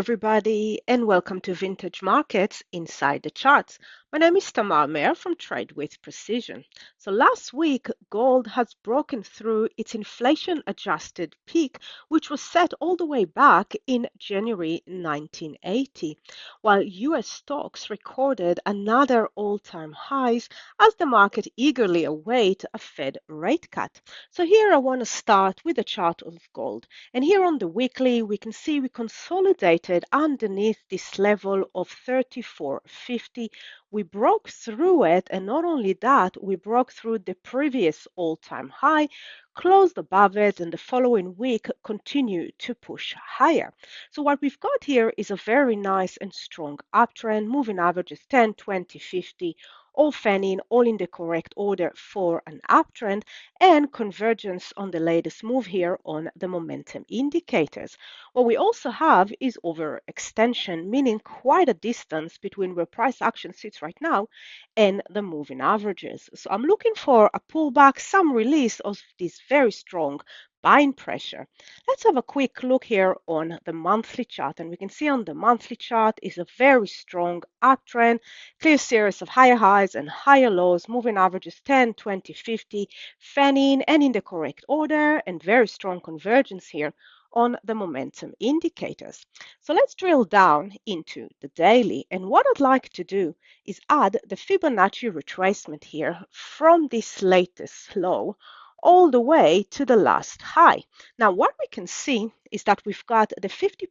everybody, and welcome to Vintage Markets Inside the Charts. My name is Tamar Mehr from Trade with Precision. So last week, gold has broken through its inflation-adjusted peak, which was set all the way back in January 1980, while US stocks recorded another all-time highs as the market eagerly await a Fed rate cut. So here I want to start with a chart of gold. And here on the weekly, we can see we consolidated underneath this level of 34.50. We broke through it, and not only that, we broke through the previous all-time high, closed above it, and the following week continue to push higher. So what we've got here is a very nice and strong uptrend. Moving averages 10, 20, 50, all fanning, all in the correct order for an uptrend, and convergence on the latest move here on the momentum indicators. What we also have is overextension, meaning quite a distance between where price action sits right now and the moving averages. So I'm looking for a pullback, some release of this very strong buying pressure. Let's have a quick look here on the monthly chart, and we can see on the monthly chart is a very strong uptrend, clear series of higher highs and higher lows, moving averages 10, 20, 50, fanning and in the correct order, and very strong convergence here on the momentum indicators. So let's drill down into the daily, and what I'd like to do is add the Fibonacci retracement here from this latest low all the way to the last high. Now what we can see is that we've got the 50%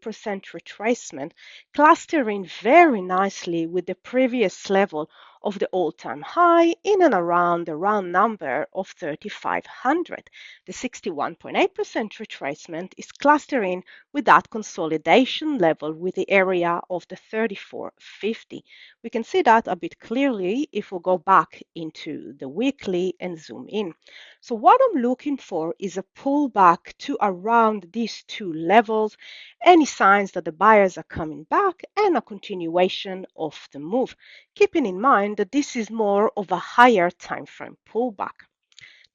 retracement clustering very nicely with the previous level of the all-time high in and around the round number of 3,500. The 61.8% retracement is clustering with that consolidation level with the area of the 3450. We can see that a bit clearly if we go back into the weekly and zoom in. So what I'm looking for is a pullback to around these two levels, any signs that the buyers are coming back, and a continuation of the move, keeping in mind that this is more of a higher time frame pullback.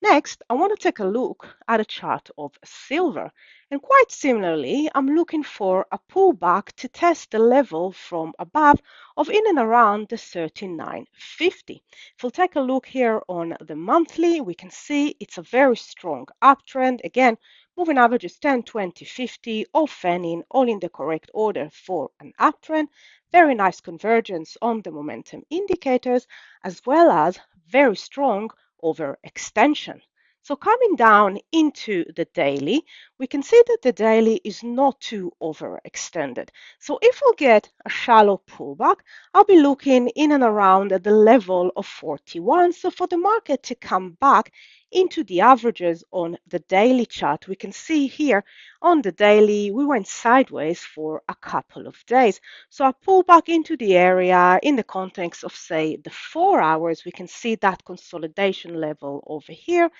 Next, I want to take a look at a chart of silver. And quite similarly, I'm looking for a pullback to test the level from above of in and around the 39.50. If we'll take a look here on the monthly, we can see it's a very strong uptrend. Again, moving averages 10, 20, 50, all fanning, all in the correct order for an uptrend. Very nice convergence on the momentum indicators, as well as very strong overextension. So coming down into the daily, we can see that the daily is not too overextended. So if we'll get a shallow pullback, I'll be looking in and around at the level of 41. So for the market to come back into the averages on the daily chart, we can see here on the daily, we went sideways for a couple of days. So I pull back into the area in the context of, say, the 4 hours, we can see that consolidation level over here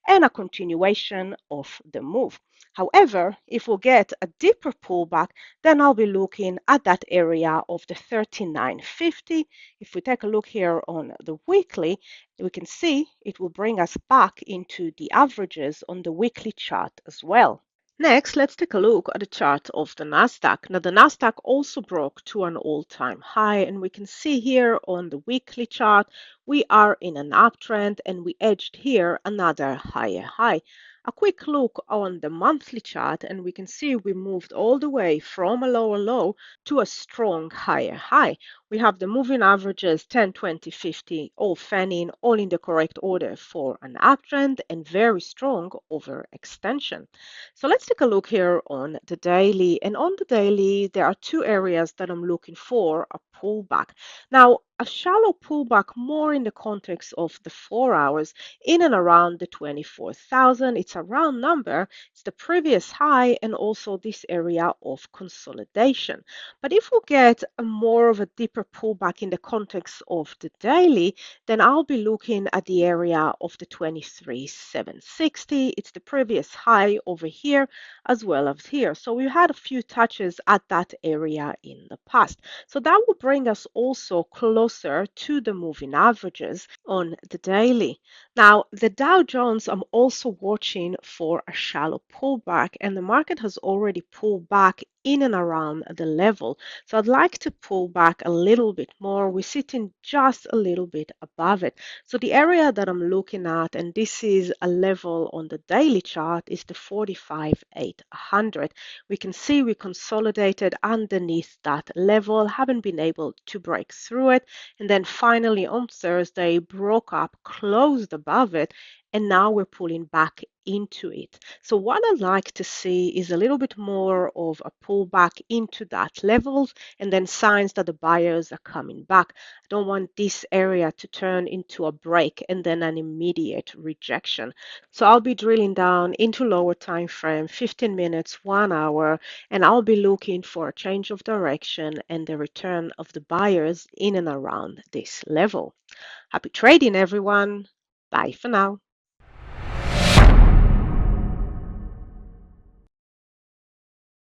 and a continuation of the move. However, if we'll get a deeper pullback, then I'll be looking at that area of the 39.50. If we take a look here on the weekly, we can see it will bring us back into the averages on the weekly chart as well. Next, let's take a look at the chart of the Nasdaq. Now, the Nasdaq also broke to an all-time high, and we can see here on the weekly chart, we are in an uptrend and we edged here another higher high. A quick look on the monthly chart, and we can see we moved all the way from a lower low to a strong higher high. We have the moving averages 10, 20, 50, all fanning, all in the correct order for an uptrend and very strong overextension. So let's take a look here on the daily. And on the daily, there are two areas that I'm looking for a pullback. Now, a shallow pullback more in the context of the 4 hours in and around the 24,000. It's a round number. It's the previous high and also this area of consolidation. But if we get a more of a deeper pullback in the context of the daily, then I'll be looking at the area of the 23,760. It's the previous high over here as well as here. So we had a few touches at that area in the past. So that will bring us also closer to the moving averages on the daily. Now, the Dow Jones, I'm also watching for a shallow pullback, and the market has already pulled back in and around the level. So I'd like to pull back a little bit more. We're sitting just a little bit above it. So the area that I'm looking at, and this is a level on the daily chart, is the 45,800. We can see we consolidated underneath that level, haven't been able to break through it, and then finally on Thursday broke up, closed above it, and now we're pulling back into it. So what I'd like to see is a little bit more of a pullback into that levels and then signs that the buyers are coming back. I don't want this area to turn into a break and then an immediate rejection. So I'll be drilling down into lower time frame, 15 minutes, 1 hour, and I'll be looking for a change of direction and the return of the buyers in and around this level. Happy trading, everyone. Bye for now.